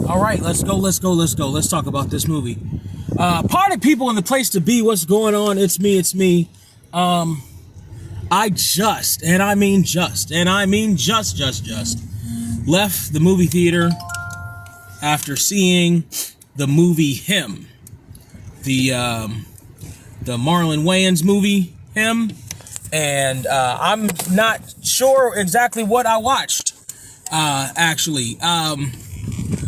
All right, let's go. Let's talk about this movie. Party people in the place to be. What's going on? It's me. I just left the movie theater after seeing the movie Him, the Marlon Wayans movie Him, and I'm not sure exactly what I watched.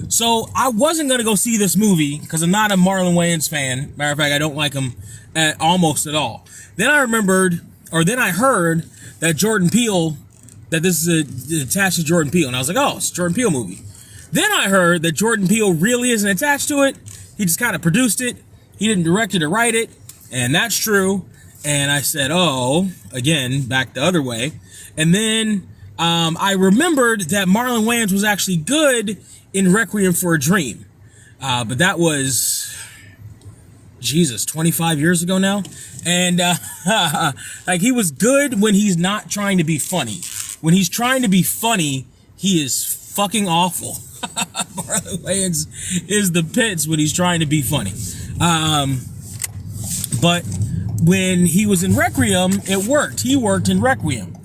So I wasn't gonna go see this movie because I'm not a Marlon Wayans fan. Matter of fact, I don't like him almost at all. Then I heard that Jordan Peele, that this is attached to Jordan Peele, and I was like, oh, it's a Jordan Peele movie. Then I heard that Jordan Peele really isn't attached to it. He just kind of produced it. He didn't direct it or write it, and that's true. And I said, oh, again, back the other way. And then I remembered that Marlon Wayans was actually good in Requiem for a Dream. But that was, 25 years ago now. And like, he was good when he's not trying to be funny. When he's trying to be funny, he is fucking awful. Marlon Wayans is the pits when he's trying to be funny. But when he was in Requiem, it worked. He worked in Requiem.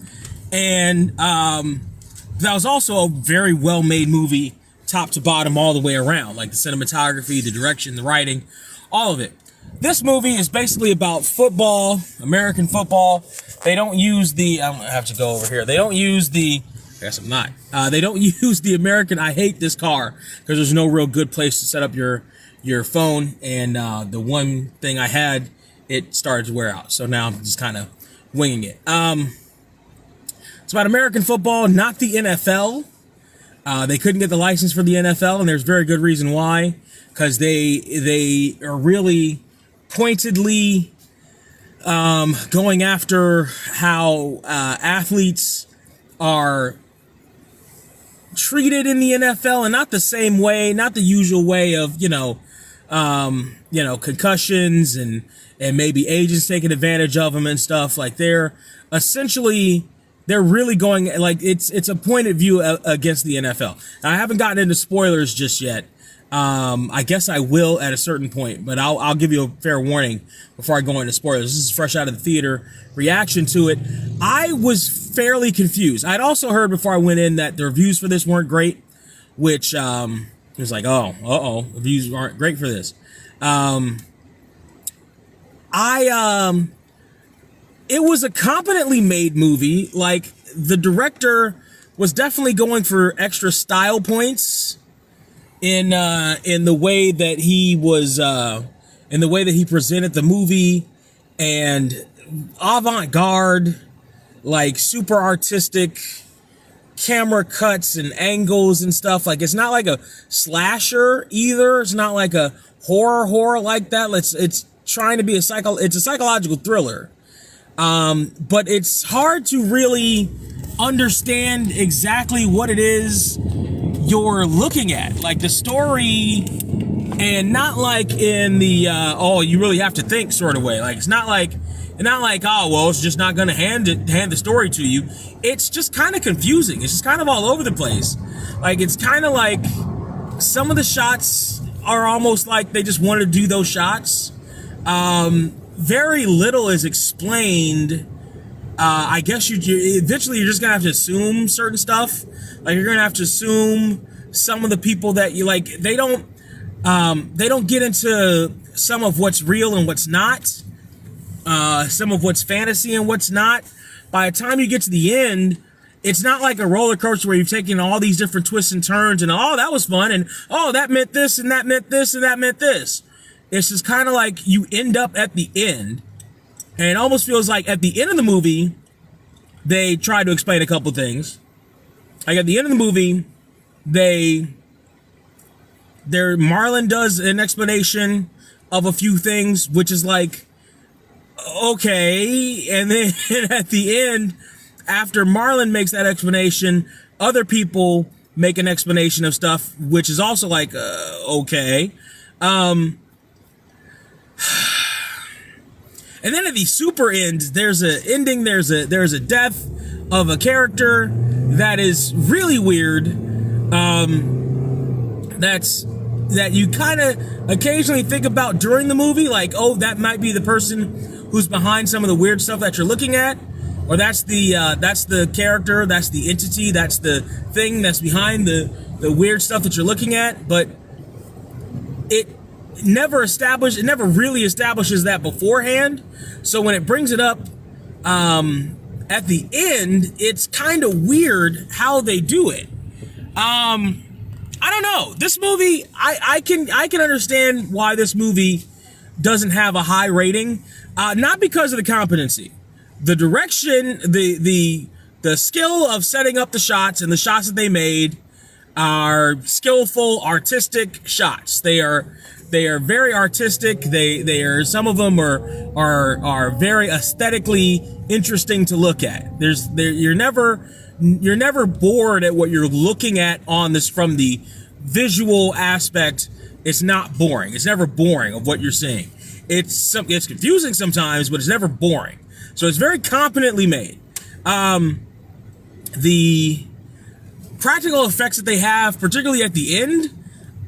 And that was also a very well-made movie, top to bottom, all the way around. Like the cinematography, the direction, the writing, all of it. This movie is basically about football, American football. They don't use the, I have to go over here. They don't use the, I guess I'm not. They don't use the American, I hate this car, because there's no real good place to set up your phone. And the one thing I had, it started to wear out. So now I'm just kind of winging it. It's about American football, not the NFL. They couldn't get the license for the NFL, and there's very good reason why, because they are really pointedly going after how athletes are treated in the NFL, and not the same way, not the usual way of concussions and maybe agents taking advantage of them and stuff. Like they're really going, like, it's a point of view against the NFL. Now, I haven't gotten into spoilers just yet. I guess I will at a certain point, but I'll give you a fair warning before I go into spoilers. This is fresh out of the theater reaction to it. I was fairly confused. I'd also heard before I went in that the reviews for this weren't great, which it was like, the reviews aren't great for this. It was a competently made movie. Like, the director was definitely going for extra style points in the way that he was, in the way that he presented the movie, and avant-garde, like super artistic camera cuts and angles and stuff. Like, it's not like a slasher either. It's not like a horror like that. It's trying to be it's a psychological thriller. But it's hard to really understand exactly what it is you're looking at. Like the story, and not like in the, you really have to think sort of way. Like, it's not like, oh, well, it's just not going to hand the story to you. It's just kind of confusing. It's just kind of all over the place. Like, it's kind of like some of the shots are almost like they just wanted to do those shots. Very little is explained. I guess eventually you're just gonna have to assume certain stuff. Like, you're gonna have to assume some of the people that you like. They don't get into some of what's real and what's not. Some of what's fantasy and what's not. By the time you get to the end, it's not like a roller coaster where you've taken all these different twists and turns and, oh, that was fun, and oh, that meant this and that meant this and that meant this. It's just kind of like you end up at the end, and it almost feels like at the end of the movie, they try to explain a couple things. Like, at the end of the movie, Marlon does an explanation of a few things, which is like, okay. And then at the end, after Marlon makes that explanation, other people make an explanation of stuff, which is also like, okay. And then at the super end, there's a ending, there's a death of a character that is really weird. that you kind of occasionally think about during the movie, like, oh, that might be the person who's behind some of the weird stuff that you're looking at, or that's the character, that's the entity, that's the thing that's behind the weird stuff that you're looking at. But it never really establishes that beforehand. So when it brings it up at the end, it's kind of weird how they do it. I don't know. This movie, I can understand why this movie doesn't have a high rating. Not because of the competency, the direction, the skill of setting up the shots, and the shots that they made are skillful, artistic shots. They are very artistic. They are, some of them are very aesthetically interesting to look at. You're never bored at what you're looking at on this. From the visual aspect, it's not boring. It's never boring of what you're seeing. It's confusing sometimes, but it's never boring. So it's very competently made. The practical effects that they have, particularly at the end,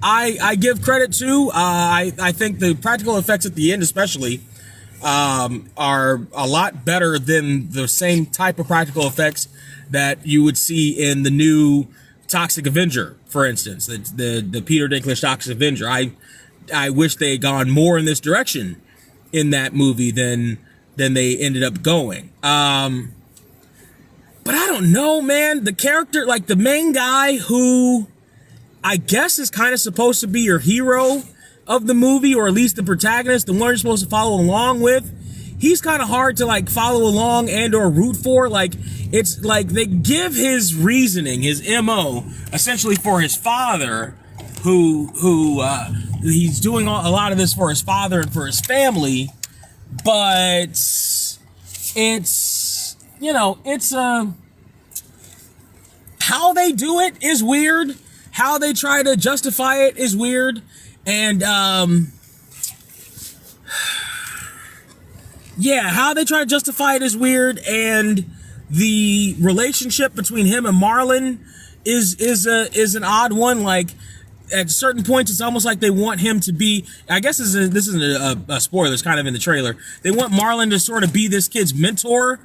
I give credit to. I think the practical effects at the end especially are a lot better than the same type of practical effects that you would see in the new Toxic Avenger, for instance, the Peter Dinklage Toxic Avenger. I wish they had gone more in this direction in that movie than they ended up going. But I don't know, man. The character, like the main guy, who I guess is kind of supposed to be your hero of the movie, or at least the protagonist, the one you're supposed to follow along with, he's kind of hard to like follow along and or root for. Like, it's like they give his reasoning, his MO, essentially for his father, who he's doing a lot of this for his father and for his family, but it's, you know, it's how they do it is weird. How they try to justify it is weird. And yeah, how they try to justify it is weird. And the relationship between him and Marlon is an odd one. Like, at certain points, it's almost like they want him to be, I guess this isn't a spoiler, it's kind of in the trailer. They want Marlon to sort of be this kid's mentor,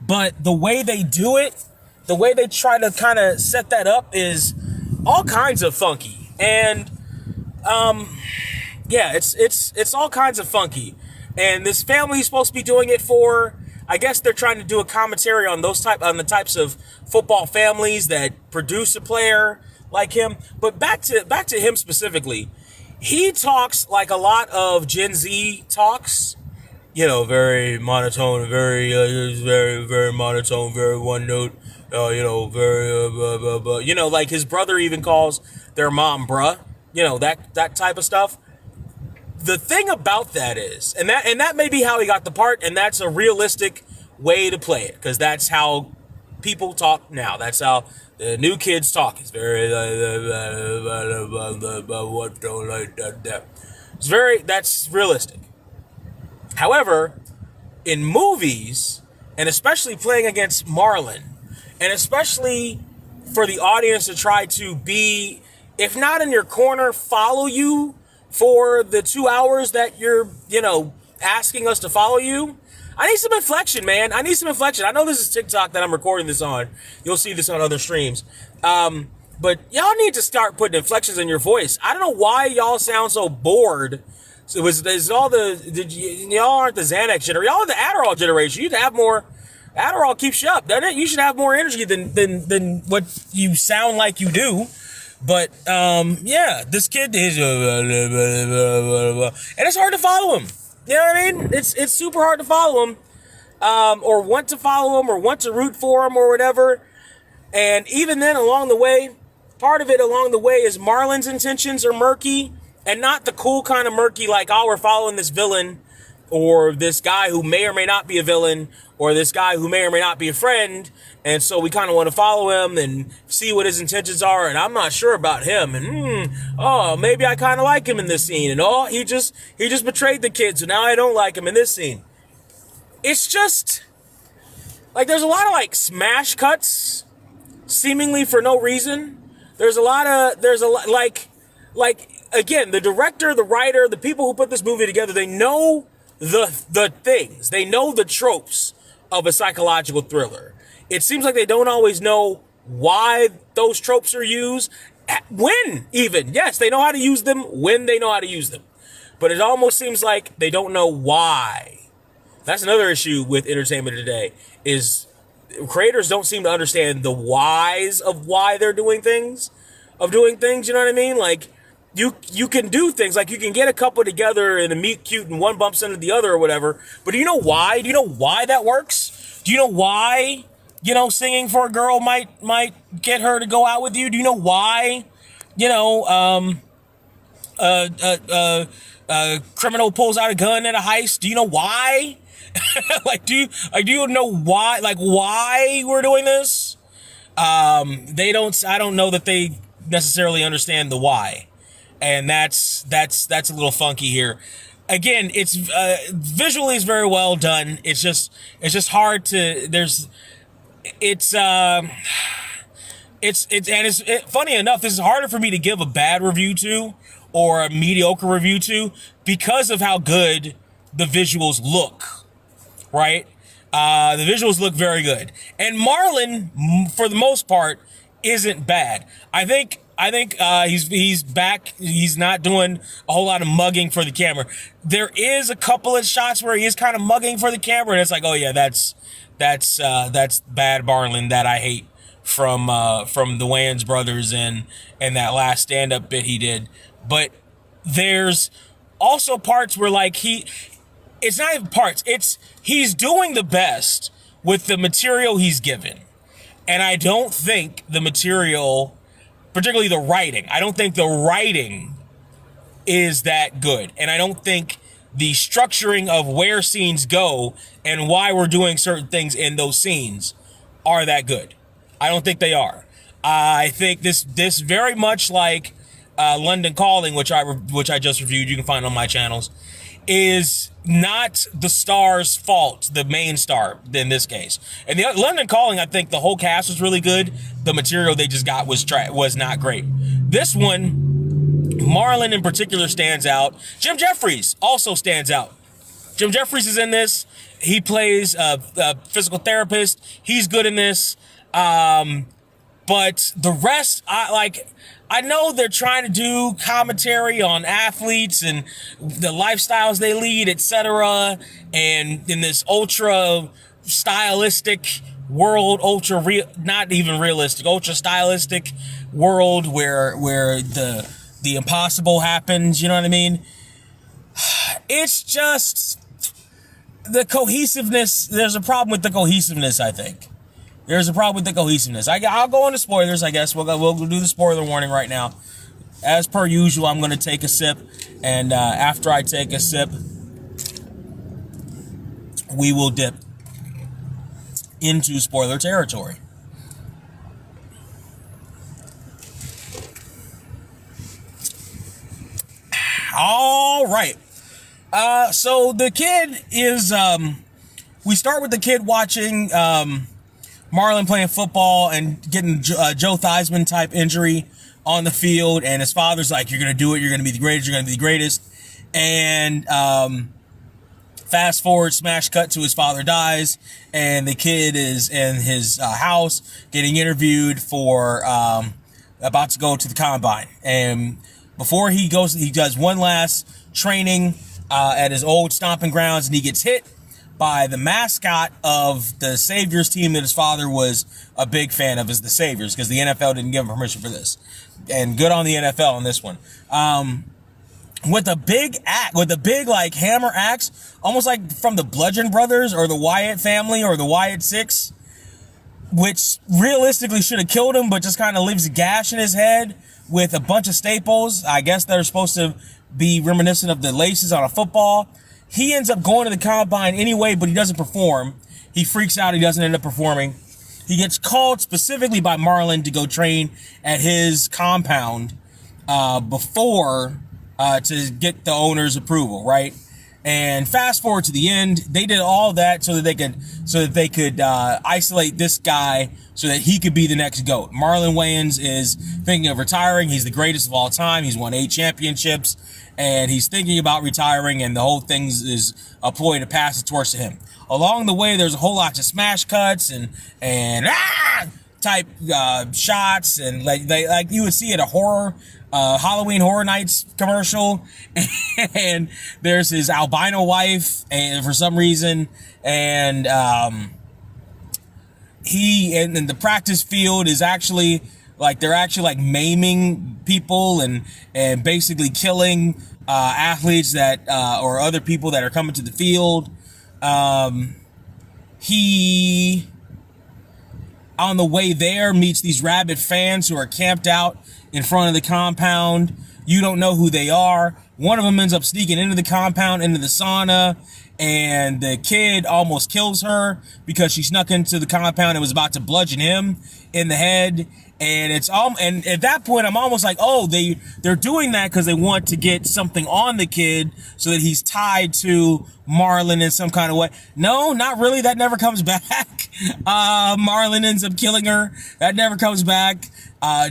but the way they do it, the way they try to kind of set that up is all kinds of funky. And yeah, it's all kinds of funky. And this family is supposed to be doing it for, I guess they're trying to do a commentary on the types of football families that produce a player like him. But back to him specifically, he talks like a lot of Gen Z talks. You know, very monotone, very very monotone, very one note. You know, very you know, like his brother even calls their mom bruh. You know, that type of stuff. The thing about that is, and that may be how he got the part, and that's a realistic way to play it, because that's how people talk now. That's how the new kids talk. It's very what don't like that. That's realistic. However, in movies, and especially playing against Marlon, and especially for the audience to try to be, if not in your corner, follow you for the 2 hours that you're, you know, asking us to follow you, I need some inflection, man. I need some inflection. I know this is TikTok that I'm recording this on. You'll see this on other streams. But y'all need to start putting inflections in your voice. I don't know why y'all sound so bored. So y'all aren't the Xanax generation. Y'all are the Adderall generation. You need to have more. Adderall keeps you up, doesn't it? You should have more energy than what you sound like you do. But yeah, this kid is, and it's hard to follow him. You know what I mean? It's super hard to follow him, or want to follow him, or want to root for him, or whatever. And even then, along the way, part of it along the way is Marlon's intentions are murky, and not the cool kind of murky, like, oh, we're following this villain, or this guy who may or may not be a villain, or this guy who may or may not be a friend, and so we kind of want to follow him and see what his intentions are, and I'm not sure about him, and oh, maybe I kind of like him in this scene, and oh, he just betrayed the kid, so now I don't like him in this scene. It's just, like, there's a lot of, like, smash cuts, seemingly for no reason. There's a lot, like, like, again, the director, the writer, the people who put this movie together, they know the things. They know the tropes of a psychological thriller. It seems like they don't always know why those tropes are used. When, even. Yes, they know how to use them when they know how to use them. But it almost seems like they don't know why. That's another issue with entertainment today, is creators don't seem to understand the whys of why they're doing things. You know what I mean? Like, you can do things, like you can get a couple together and a meet cute and one bumps into the other or whatever, but do you know why? Do you know why that works? Do you know why, singing for a girl might get her to go out with you? Do you know why, criminal pulls out a gun at a heist? Do you know why? Do you know why, why we're doing this? I don't know that they necessarily understand the why. And that's a little funky here. Again, it's visually is very well done. It's just hard to, funny enough, this is harder for me to give a bad review to or a mediocre review to because of how good the visuals look, right? The visuals look very good. And Marlon, for the most part, isn't bad. I think he's back. He's not doing a whole lot of mugging for the camera. There is a couple of shots where he is kind of mugging for the camera, and it's like, oh yeah, that's bad Marlon that I hate from the Wayans brothers and that last stand-up bit he did. But there's also parts where it's not even parts. He's doing the best with the material he's given, and I don't think the material, particularly the writing, I don't think the writing is that good. And I don't think the structuring of where scenes go and why we're doing certain things in those scenes are that good. I don't think they are. I think this very much like London Calling, which I just reviewed, you can find on my channels, is not the star's fault, the main star in this case. And the London Calling, I think the whole cast was really good. The material they just got was not great. This one, Marlon in particular stands out. Jim Jeffries also stands out. Jim Jeffries is in this. He plays a physical therapist. He's good in this. But the rest, I know they're trying to do commentary on athletes and the lifestyles they lead, etc. And in this ultra stylistic world, not even realistic, ultra stylistic world where the impossible happens, you know what I mean? It's just the cohesiveness. There's a problem with the cohesiveness, I think. There's a problem with the cohesiveness. I'll go into spoilers, I guess. We'll do the spoiler warning right now. As per usual, I'm going to take a sip. And after I take a sip, we will dip into spoiler territory. All right. So the kid is... we start with the kid watching... Marlon playing football and getting Joe Theismann type injury on the field, and his father's like, "You're gonna do it. You're gonna be the greatest. You're gonna be the greatest." And fast forward, smash cut to his father dies, and the kid is in his house getting interviewed for about to go to the combine. And before he goes, he does one last training at his old stomping grounds, and he gets hit by the mascot of the Saviors team that his father was a big fan of, is the Saviors, because the NFL didn't give him permission for this. And good on the NFL on this one. With a big hammer axe, almost like from the Bludgeon Brothers or the Wyatt family or the Wyatt Six, which realistically should have killed him, but just kind of leaves a gash in his head with a bunch of staples. I guess they're supposed to be reminiscent of the laces on a football. He ends up going to the combine anyway, but he doesn't perform. He freaks out. He doesn't end up performing. He gets called specifically by Marlon to go train at his compound before to get the owner's approval, right? And fast forward to the end, they did all that so that they could isolate this guy so that he could be the next GOAT. Marlon Wayans is thinking of retiring. He's the greatest of all time. He's won 8 championships, and he's thinking about retiring, and the whole thing is a ploy to pass the torch to him. Along the way, there's a whole lot of smash cuts and type shots, and like you would see at a Halloween Horror Nights commercial. And there's his albino wife, and for some reason, and he in the practice field is actually like they're actually like maiming people and basically killing athletes that or other people that are coming to the field. He on the way there meets these rabid fans who are camped out in front of the compound. You don't know who they are. One of them ends up sneaking into the compound, into the sauna, and the kid almost kills her because she snuck into the compound and was about to bludgeon him in the head. And and at that point, I'm almost like, oh, they're doing that because they want to get something on the kid so that he's tied to Marlon in some kind of way. No, not really. That never comes back. Marlon ends up killing her. That never comes back.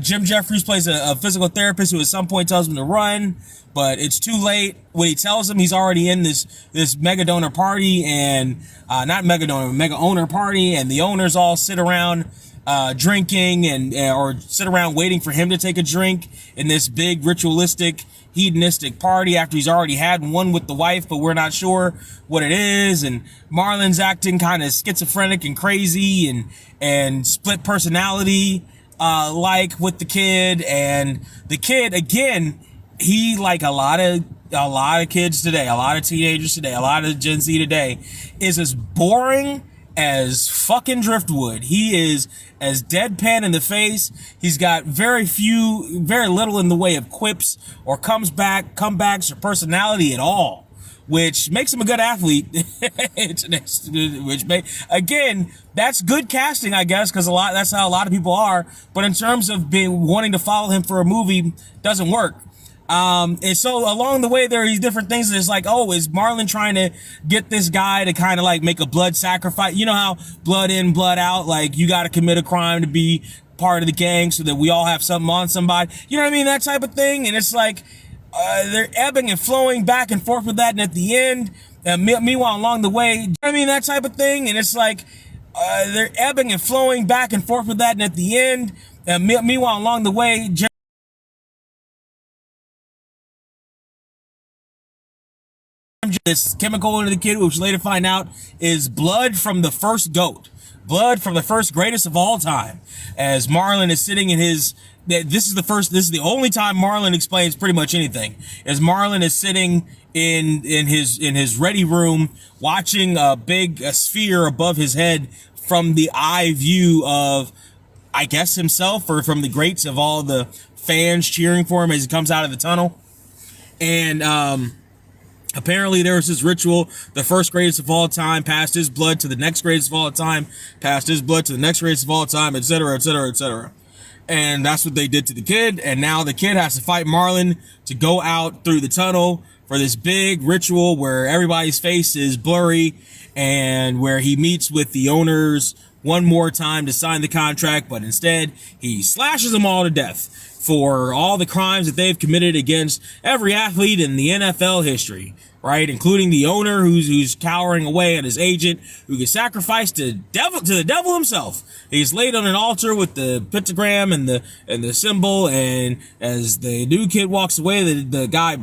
Jim Jeffries plays a physical therapist who at some point tells him to run, but it's too late. When he tells him, he's already in this mega donor party, and not mega donor, mega owner party, and the owners all sit around drinking or sit around waiting for him to take a drink in this big ritualistic hedonistic party after he's already had one with the wife, but we're not sure what it is. And Marlon's acting kind of schizophrenic and crazy and split personality like with the kid. And the kid, again, he, like a lot of kids today, a lot of teenagers today, a lot of Gen Z today, is as boring as fucking driftwood. He is as deadpan in the face. He's got very little in the way of quips or comebacks or personality at all, which makes him a good athlete. Again, that's good casting, I guess, because that's how a lot of people are. But in terms of wanting to follow him for a movie, doesn't work. And so along the way, there are these different things. It's like, oh, is Marlon trying to get this guy to kind of like make a blood sacrifice? You know how blood in, blood out, like you got to commit a crime to be part of the gang so that we all have something on somebody. You know what I mean? That type of thing. And it's like, they're ebbing and flowing back and forth with that. And at the end, meanwhile, along the way, you know what I mean? That type of thing. And it's like, they're ebbing and flowing back and forth with that. And at the end, meanwhile, along the way, this chemical into the kid, which later find out is blood from the first GOAT, blood from the first greatest of all time. As Marlon is sitting in this is the only time Marlon explains pretty much anything. As Marlon is sitting in his ready room, watching a sphere above his head from the eye view of, I guess, himself, or from the greats of all the fans cheering for him as he comes out of the tunnel. And apparently there was this ritual, the first greatest of all time passed his blood to the next greatest of all time, passed his blood to the next greatest of all time, etc., etc., etc. And that's what they did to the kid. And now the kid has to fight Marlon to go out through the tunnel for this big ritual where everybody's face is blurry and where he meets with the owners one more time to sign the contract. But instead, he slashes them all to death for all the crimes that they've committed against every athlete in the NFL history, right? Including the owner who's cowering away, and his agent who gets sacrificed to the devil himself. He's laid on an altar with the pentagram and the symbol, and as the new kid walks away, the guy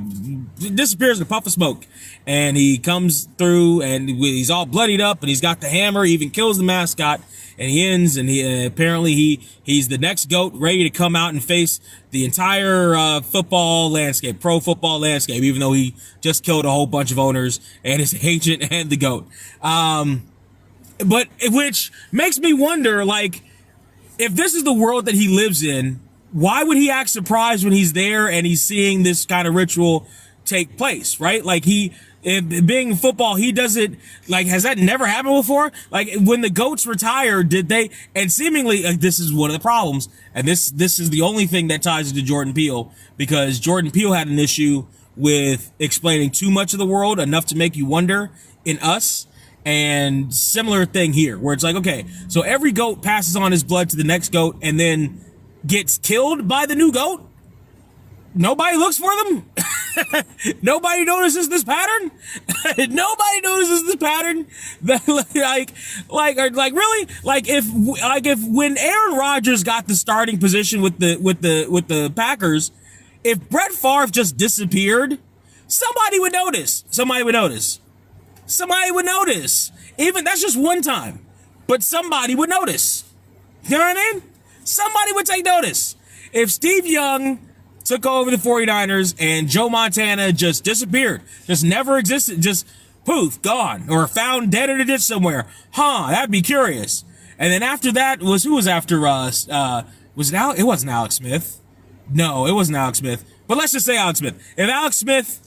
disappears in a puff of smoke. And he comes through and he's all bloodied up, and he's got the hammer, he even kills the mascot. And he ends, and apparently he's the next GOAT, ready to come out and face the entire football landscape, pro football landscape, even though he just killed a whole bunch of owners and his agent and the GOAT. But which makes me wonder, like, if this is the world that he lives in, why would he act surprised when he's there and he's seeing this kind of ritual take place, right? Like being in football, he doesn't, like, has that never happened before? Like, when the GOATs retired, did they, and seemingly, this is one of the problems, and this is the only thing that ties into Jordan Peele, because Jordan Peele had an issue with explaining too much of the world, enough to make you wonder in Us. And similar thing here, where it's like, okay, so every goat passes on his blood to the next goat and then gets killed by the new goat. Nobody looks for them. Nobody notices this pattern. Nobody notices this pattern. That like really, like if when Aaron Rodgers got the starting position with the Packers, if Brett Favre just disappeared, somebody would notice. Somebody would notice. Somebody would notice. Even that's just one time, but somebody would notice. You know what I mean? Somebody would take notice. If Steve Young took over the 49ers and Joe Montana just disappeared, just never existed, just poof, gone, or found dead in a ditch somewhere. That'd be curious. And then after that who was after us? Was it Alex? It wasn't Alex Smith. No, it wasn't Alex Smith. But let's just say Alex Smith. If Alex Smith,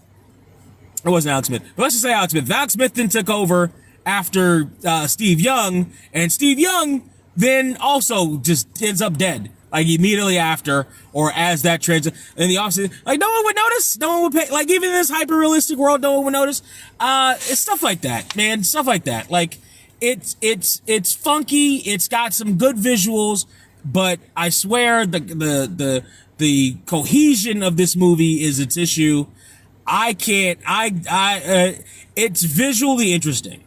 it wasn't Alex Smith. But let's just say Alex Smith. If Alex Smith then took over after Steve Young, and Steve Young then also just ends up dead. Like immediately after, or as that transit in the offseason, like no one would notice, no one would pay, like even in this hyper realistic world, no one would notice. It's stuff like that, man, stuff like that. Like it's funky, it's got some good visuals, but I swear the cohesion of this movie is its issue. It's visually interesting.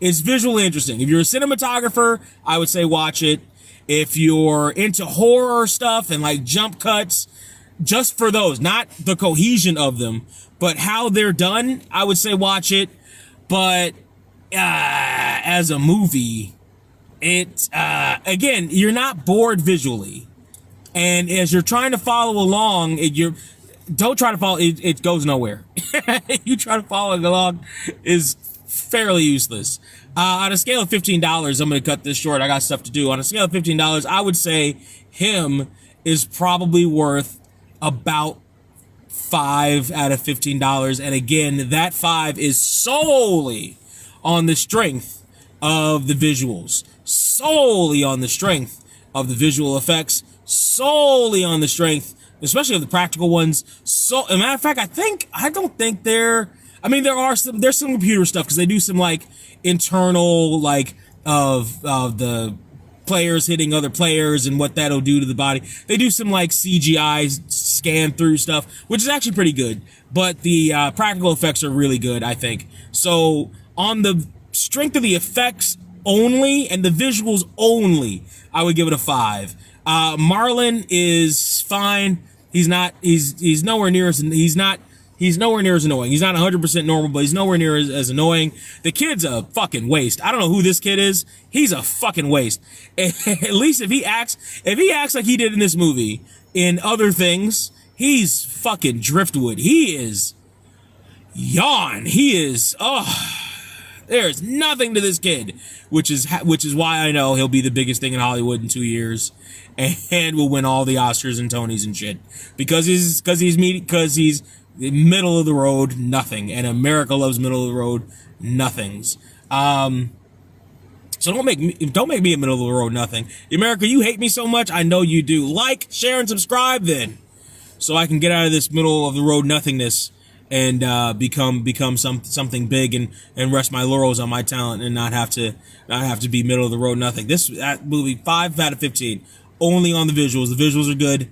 It's visually interesting. If you're a cinematographer, I would say watch it. If you're into horror stuff and like jump cuts, just for those, not the cohesion of them, but how they're done, I would say watch it. But as a movie, again, you're not bored visually. And as you're trying to follow along, don't try to follow, it goes nowhere. You try to follow it along is fairly useless. On a scale of $15, I'm going to cut this short. I got stuff to do. On a scale of $15, I would say him is probably worth about 5 out of $15. And again, that 5 is solely on the strength of the visuals, solely on the strength of the visual effects, solely on the strength, especially of the practical ones. So, as a matter of fact, I don't think there's some computer stuff because they do some like internal like of the players hitting other players and what that'll do to the body. They do some like CGI scan through stuff, which is actually pretty good. But the practical effects are really good, I think. So on the strength of the effects only and the visuals only, I would give it a 5. Marlon is fine. He's nowhere near as annoying. He's not 100% normal, but he's nowhere near as annoying. The kid's a fucking waste. I don't know who this kid is. He's a fucking waste. At least if he acts like he did in this movie, in other things, he's fucking driftwood. He is yawn. There's nothing to this kid, which is why I know he'll be the biggest thing in Hollywood in 2 years, and will win all the Oscars and Tonys and shit because he's middle of the road nothing, and America loves middle of the road nothings. So don't make me a middle of the road nothing. America, you hate me so much, I know you do. Like, share, and subscribe then, so I can get out of this middle of the road nothingness and become something big and rest my laurels on my talent and not have to be middle of the road nothing. That movie 5 out of 15, only on the visuals. The visuals are good.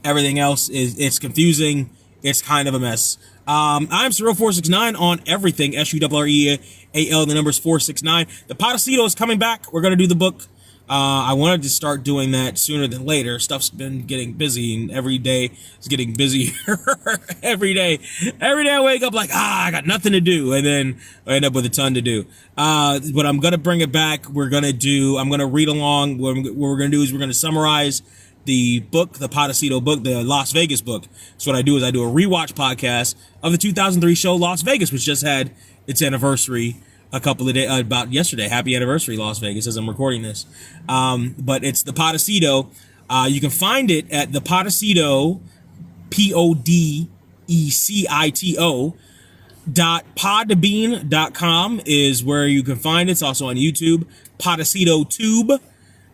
Everything else it's confusing. It's kind of a mess. I'm Cyril469 on everything. SURREAL, the number's 469. The Potacito is coming back. We're going to do the book. I wanted to start doing that sooner than later. Stuff's been getting busy, and every day is getting busier. Every day I wake up like, I got nothing to do, and then I end up with a ton to do. But I'm going to bring it back. I'm going to read along. What we're going to do is we're going to summarize the book, the Potacito book, the Las Vegas book. So what I do is I do a rewatch podcast of the 2003 show Las Vegas, which just had its anniversary a couple of days, about yesterday. Happy anniversary, Las Vegas, as I'm recording this. But it's the Potacito. You can find it at the Potacito, PODECITO .podbean.com is where you can find it. It's also on YouTube. Potacito Tube.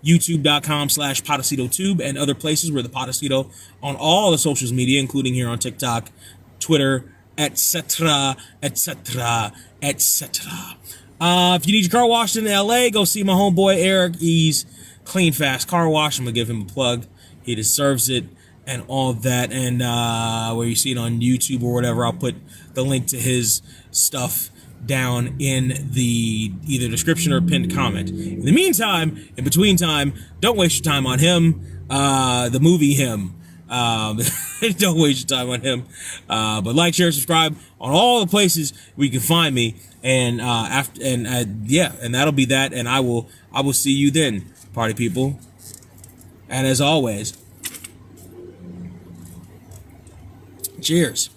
YouTube.com/PotacitoTube and other places where the Potacito on all the socials media, including here on TikTok, Twitter, etc., etc., etc. If you need your car washed in LA, go see my homeboy Eric. He's clean, fast car wash. I'm gonna give him a plug. He deserves it, and all that. And where you see it on YouTube or whatever, I'll put the link to his stuff down in the either description or pinned comment. In the meantime, in between time, don't waste your time on him. The movie Him. Don't waste your time on him. But like, share, subscribe on all the places where you can find me. And and that'll be that. And I will see you then, party people. And as always, cheers.